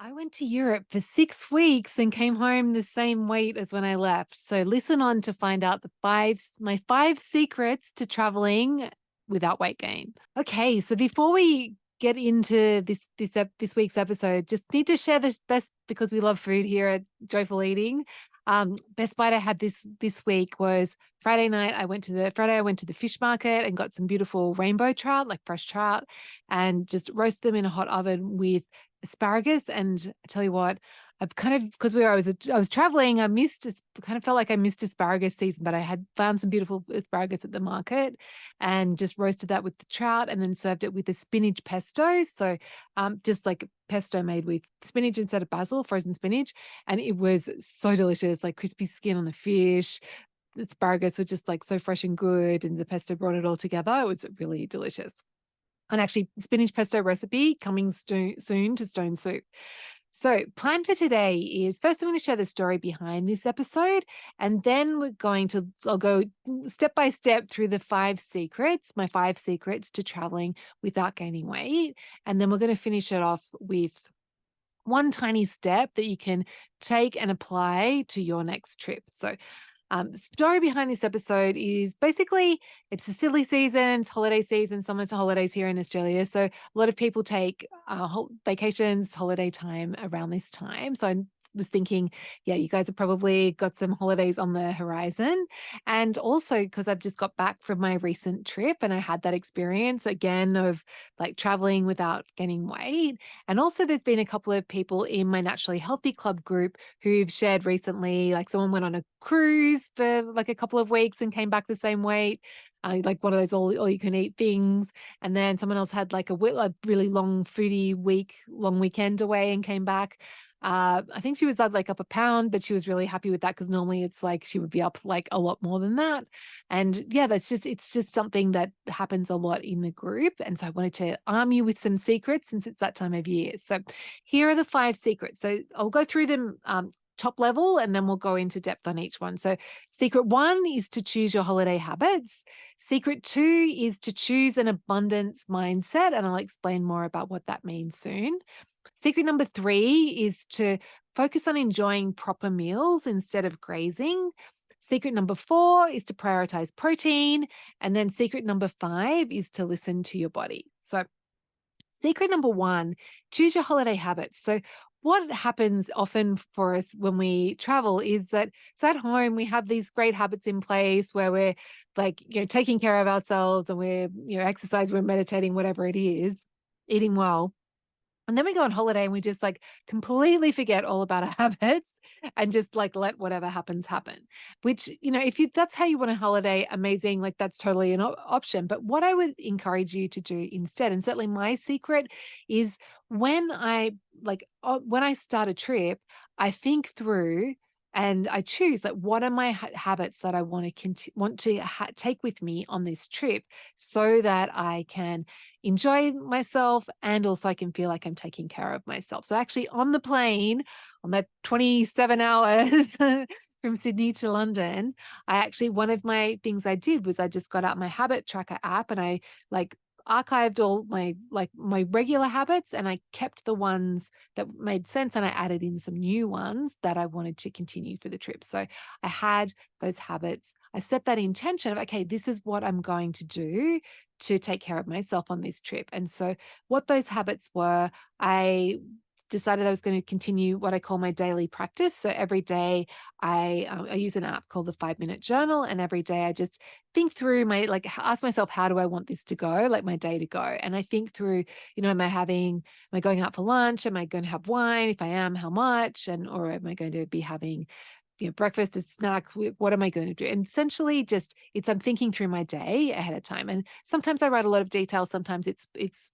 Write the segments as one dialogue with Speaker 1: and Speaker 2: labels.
Speaker 1: I went to Europe for 6 weeks and came home the same weight as when I left. So listen on to find out my 5 secrets to traveling without weight gain. Okay, so before we get into this week's episode, just need to share this best because we love food here at Joyful Eating. Best bite I had this week was Friday night. I went to the fish market and got some beautiful rainbow trout, like fresh trout, and just roast them in a hot oven with asparagus. And I tell you what, I've kind of because I was traveling, kind of felt like I missed asparagus season, but I had found some beautiful asparagus at the market and just roasted that with the trout and then served it with a spinach pesto. So just like pesto made with spinach instead of basil, frozen spinach. And it was so delicious, like crispy skin on the fish. The asparagus were just like so fresh and good, and the pesto brought it all together. It was really delicious. And actually, spinach pesto recipe coming soon to Stone Soup. So, plan for today is first, I'm going to share the story behind this episode, and then I'll go step by step through my 5 secrets to traveling without gaining weight. And then we're going to finish it off with one tiny step that you can take and apply to your next trip. So, the story behind this episode is basically it's the silly season, it's holiday season, summer to holidays here in Australia. So a lot of people take vacations, holiday time around this time. So I was thinking, yeah, you guys have probably got some holidays on the horizon. And also because I've just got back from my recent trip and I had that experience again of like traveling without gaining weight. And also there's been a couple of people in my Naturally Healthy Club group who've shared recently, like someone went on a cruise for like a couple of weeks and came back the same weight. Like one of those all you can eat things. And then someone else had like a really long long weekend away and came back. I think she was like up a pound, but she was really happy with that because normally it's like she would be up like a lot more than that. And yeah, it's just something that happens a lot in the group. And so I wanted to arm you with some secrets since it's that time of year. So here are the 5 secrets. So I'll go through them top level and then we'll go into depth on each one. So secret 1 is to choose your holiday habits. Secret 2 is to choose an abundance mindset. And I'll explain more about what that means soon. Secret number 3 is to focus on enjoying proper meals instead of grazing. Secret number 4 is to prioritize protein. And then secret number 5 is to listen to your body. So secret number 1, choose your holiday habits. So what happens often for us when we travel is that so at home we have these great habits in place where we're like, taking care of ourselves and we're, exercise, we're meditating, whatever it is, eating well. And then we go on holiday and we just like completely forget all about our habits and just like let whatever happens happen. Which, if that's how you want a holiday, amazing, like that's totally an option. But what I would encourage you to do instead, and certainly my secret is when I start a trip, I think through and I choose like what are my habits that I want to take with me on this trip so that I can enjoy myself and also I can feel like I'm taking care of myself. So actually on the plane, on that 27 hours from Sydney to London, one of my things I did was I just got out my habit tracker app and I like archived all my regular habits and I kept the ones that made sense and I added in some new ones that I wanted to continue for the trip. So I had those habits. I set that intention of, okay, this is what I'm going to do to take care of myself on this trip. And so what those habits were, I decided I was going to continue what I call my daily practice. So every day I use an app called the 5-minute journal. And every day I just think through ask myself, how do I want this to go? Like my day to go. And I think through, am I going out for lunch? Am I going to have wine? If I am, how much? Or am I going to be having breakfast, a snack, what am I going to do? And essentially I'm thinking through my day ahead of time. And sometimes I write a lot of detail. Sometimes it's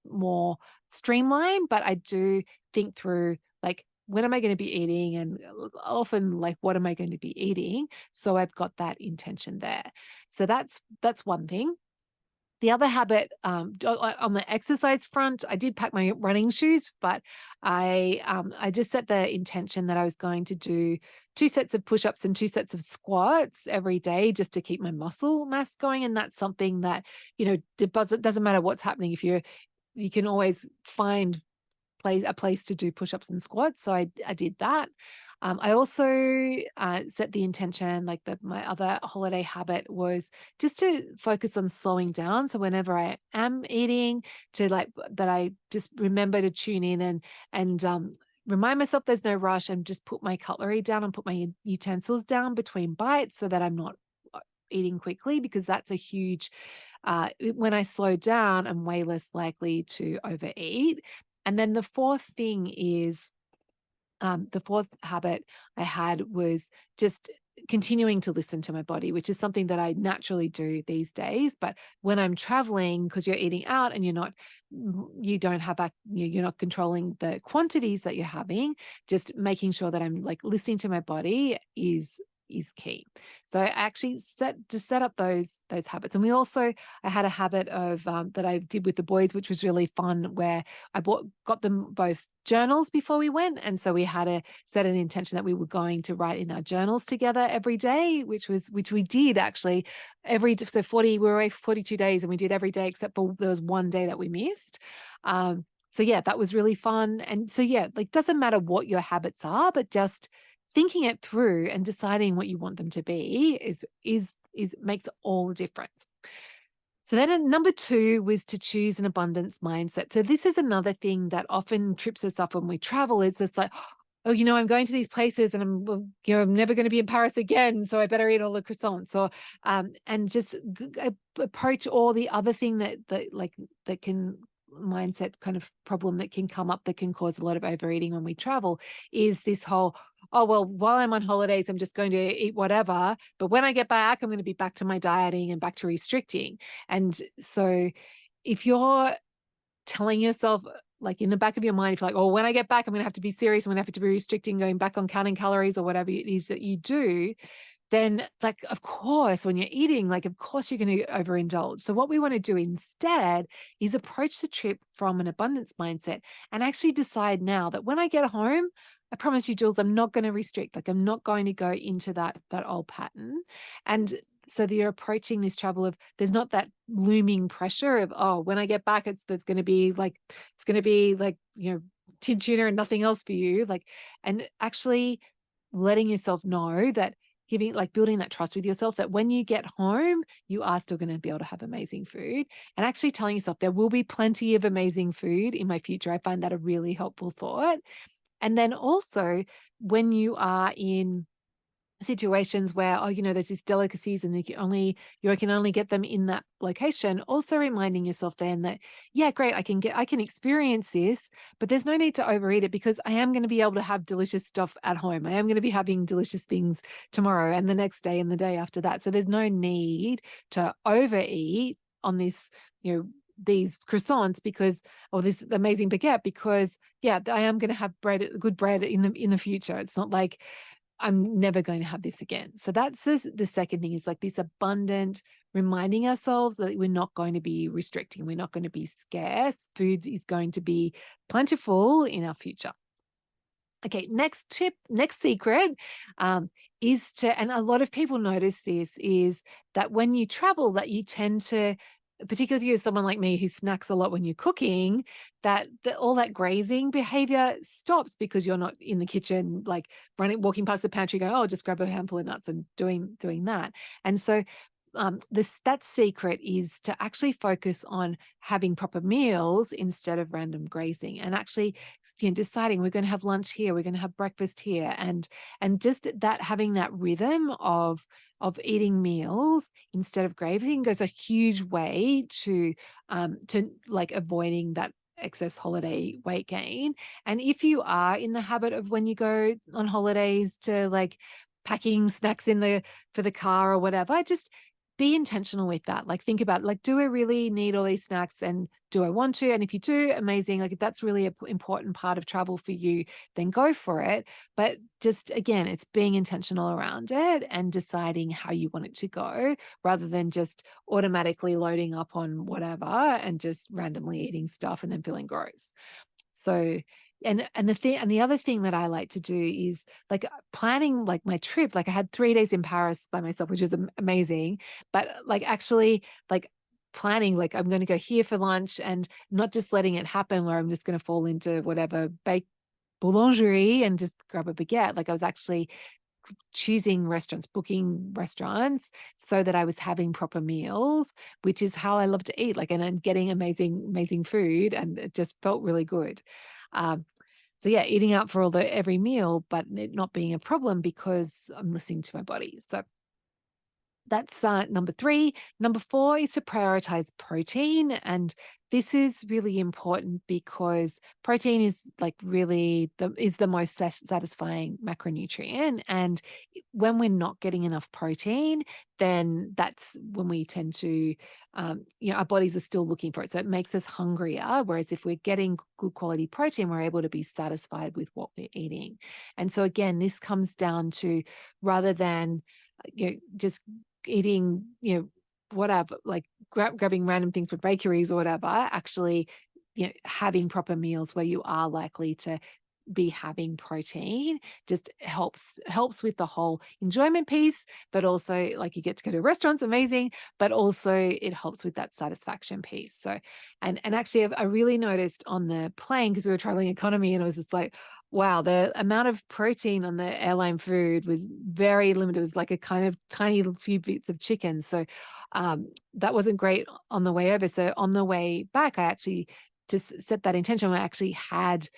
Speaker 1: more streamlined, but I do think through like, when am I going to be eating? And often like, what am I going to be eating? So I've got that intention there. So that's one thing. The other habit on the exercise front, I did pack my running shoes, but I just set the intention that I was going to do 2 sets of push-ups and 2 sets of squats every day just to keep my muscle mass going. And that's something that, it doesn't matter what's happening. You can always find a place to do push-ups and squats. So I did that. I also set the intention, like my other holiday habit was just to focus on slowing down. So whenever I am eating, to like that, I just remember to tune in and remind myself there's no rush, and just put my cutlery down and put my utensils down between bites so that I'm not eating quickly, because that's a huge, when I slow down, I'm way less likely to overeat. And then the fourth habit I had was just continuing to listen to my body, which is something that I naturally do these days. But when I'm traveling, because you're eating out and you don't have you're not controlling the quantities that you're having, just making sure that I'm like listening to my body is key. So I actually set up those habits. And I had a habit of that I did with the boys, which was really fun, where I got them both journals before we went. And so we had to set an intention that we were going to write in our journals together every day, which we did actually we were away for 42 days, and we did every day except for there was one day that we missed. So yeah, that was really fun. And so yeah, like doesn't matter what your habits are, but just thinking it through and deciding what you want them to be is makes all the difference. So then number 2 was to choose an abundance mindset. So this is another thing that often trips us up when we travel. It's just like, oh, I'm going to these places and I'm never going to be in Paris again, so I better eat all the croissants, or and just approach all the other thing that can mindset kind of problem that can come up that can cause a lot of overeating when we travel, is this whole, oh, well, while I'm on holidays, I'm just going to eat whatever. But when I get back, I'm going to be back to my dieting and back to restricting. And so if you're telling yourself, like in the back of your mind, if you're like, oh, when I get back, I'm going to have to be serious, I'm going to have to be restricting, going back on counting calories or whatever it is that you do, then like, of course, when you're eating, like, of course you're going to overindulge. So what we want to do instead is approach the trip from an abundance mindset and actually decide now that when I get home, I promise you, Jules, I'm not going to restrict. Like, I'm not going to go into that old pattern. And so that you're approaching this travel of, there's not that looming pressure of, oh, when I get back, it's going to be like, tin tuna and nothing else for you. Like, and actually letting yourself know that, building that trust with yourself, that when you get home, you are still going to be able to have amazing food, and actually telling yourself there will be plenty of amazing food in my future. I find that a really helpful thought. And then also when you are in situations where, there's these delicacies and you can only get them in that location, also reminding yourself then that, yeah, great, I can experience this, but there's no need to overeat it, because I am going to be able to have delicious stuff at home. I am going to be having delicious things tomorrow and the next day and the day after that. So there's no need to overeat on this, these croissants or this amazing baguette, because yeah, I am going to have good bread in the future. It's not like I'm never going to have this again. So that's the second thing, is like this abundant, reminding ourselves that we're not going to be restricting. We're not going to be scarce. Food is going to be plentiful in our future. Okay, next tip, next secret is to, and a lot of people notice this, is that when you travel, that you tend to, particularly if you're someone like me who snacks a lot when you're cooking, that all that grazing behavior stops, because you're not in the kitchen, like walking past the pantry going, oh, just grab a handful of nuts and doing that. And so that secret is to actually focus on having proper meals instead of random grazing, and actually deciding we're going to have lunch here, we're going to have breakfast here, and just that, having that rhythm of eating meals instead of grazing goes a huge way to like avoiding that excess holiday weight gain. And if you are in the habit of, when you go on holidays, to like packing snacks for the car or whatever, just be intentional with that. Like, think about, like, do I really need all these snacks, and do I want to? And if you do, amazing. Like, if that's really an important part of travel for you, then go for it. But just, again, it's being intentional around it and deciding how you want it to go, rather than just automatically loading up on whatever and just randomly eating stuff and then feeling gross. So, and the other thing that I like to do is like planning like my trip. Like, I had 3 days in Paris by myself, which is amazing. But like, actually, like, planning, like I'm going to go here for lunch and not just letting it happen where I'm just going to fall into whatever bake boulangerie and just grab a baguette. Like I was actually choosing restaurants, booking restaurants so that I was having proper meals, which is how I love to eat. Like, and I'm getting amazing food, and it just felt really good. Um, so yeah, eating out for every meal, but it not being a problem because I'm listening to my body. So that's number 3. Number 4 is to prioritize protein. And this is really important because protein is like really the most satisfying macronutrient. And when we're not getting enough protein, then that's when we tend to, our bodies are still looking for it. So it makes us hungrier. Whereas if we're getting good quality protein, we're able to be satisfied with what we're eating. And so again, this comes down to rather than just eating, whatever, like grabbing random things from bakeries or whatever, actually, having proper meals where you are likely to be having protein just helps with the whole enjoyment piece, but also like you get to go to restaurants, amazing, but also it helps with that satisfaction piece. So, and actually I really noticed on the plane, because we were traveling economy, and it was just like, wow, the amount of protein on the airline food was very limited. It was like a kind of tiny few bits of chicken. So that wasn't great on the way over. So on the way back, I actually just set that intention. I actually had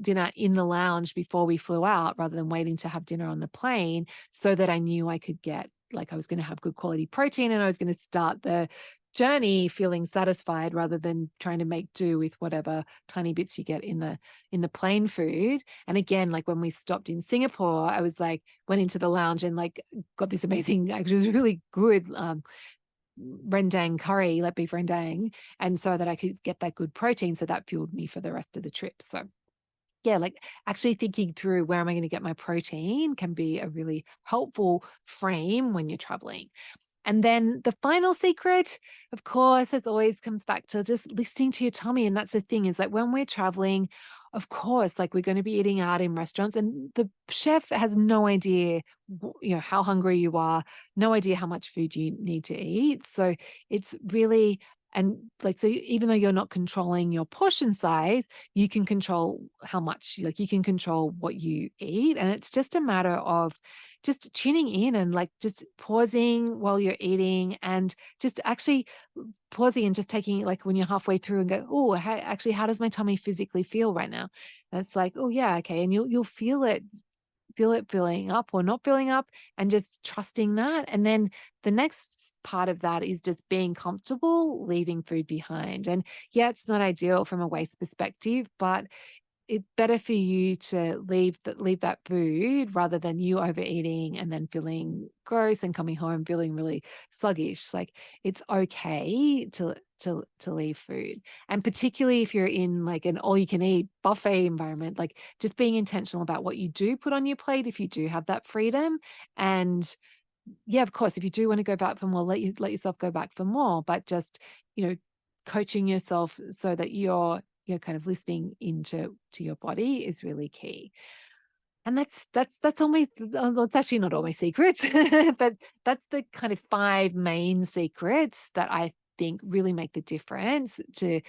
Speaker 1: dinner in the lounge before we flew out rather than waiting to have dinner on the plane, so that I knew I could get, like, I was going to have good quality protein and I was going to start the journey feeling satisfied rather than trying to make do with whatever tiny bits you get in the plane food. And again, like when we stopped in Singapore, I was like, went into the lounge and like got this amazing, actually it was really good rendang curry, like beef rendang, and so that I could get that good protein. So that fueled me for the rest of the trip. So yeah, like actually thinking through where am I going to get my protein can be a really helpful frame when you're traveling. And then the final secret, of course, as always, comes back to just listening to your tummy. And that's the thing, is that when we're traveling, of course, like we're going to be eating out in restaurants, and the chef has no idea, how hungry you are, no idea how much food you need to eat. So it's really, and like, so even though you're not controlling your portion size, you can control how much, like you can control what you eat. And it's just a matter of just tuning in and like just pausing while you're eating, and just actually pausing and just taking, like when you're halfway through, and go, oh, actually, how does my tummy physically feel right now? And it's like, oh yeah, okay. And you'll feel it filling up or not filling up, and just trusting that. And then the next part of that is just being comfortable leaving food behind. And yeah, it's not ideal from a waste perspective, but it's better for you to leave that food rather than you overeating and then feeling gross and coming home feeling really sluggish. Like it's okay to leave food. And particularly if you're in like an all you can eat buffet environment, like just being intentional about what you do put on your plate if you do have that freedom. And yeah, of course, if you do want to go back for more, let yourself go back for more, but just, coaching yourself so that you're kind of listening into your body is really key. And that's all my, well, it's actually not all my secrets, but that's the kind of 5 main secrets that I think really make the difference to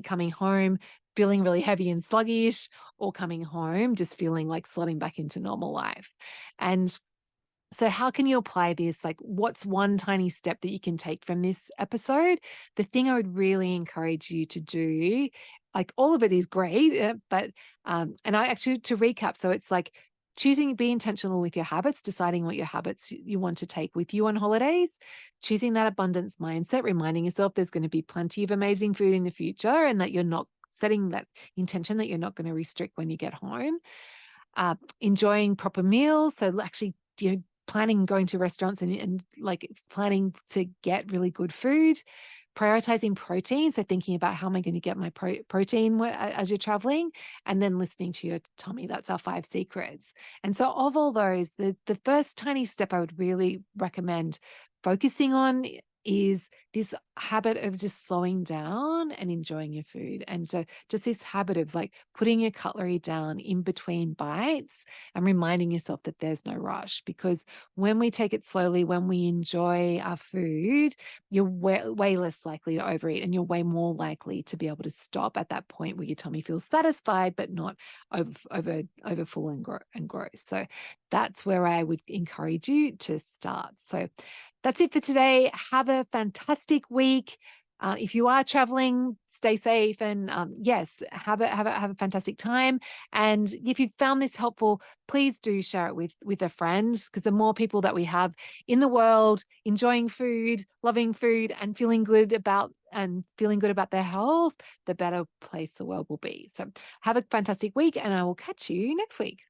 Speaker 1: coming home feeling really heavy and sluggish, or coming home just feeling like slotting back into normal life. And so how can you apply this? Like, what's one tiny step that you can take from this episode? The thing I would really encourage you to do, like all of it is great, but, and I actually, to recap, so it's like be intentional with your habits, deciding what your habits you want to take with you on holidays, choosing that abundance mindset, reminding yourself there's going to be plenty of amazing food in the future, and that you're not setting that intention that you're not going to restrict when you get home. Enjoying proper meals. So actually, planning going to restaurants and like planning to get really good food, prioritizing protein. So thinking about how am I going to get my protein as you're traveling, and then listening to your tummy. That's our 5 secrets. And so of all those, the first tiny step I would really recommend focusing on is this habit of just slowing down and enjoying your food. And so just this habit of like putting your cutlery down in between bites and reminding yourself that there's no rush. Because when we take it slowly, when we enjoy our food, you're way less likely to overeat, and you're way more likely to be able to stop at that point where your tummy feels satisfied, but not over full and gross. So that's where I would encourage you to start. So that's it for today. Have a fantastic week. If you are traveling, stay safe, and yes, have a fantastic time. And if you found this helpful, please do share it with a friend, because the more people that we have in the world enjoying food, loving food, and feeling good about their health, the better place the world will be. So have a fantastic week, and I will catch you next week.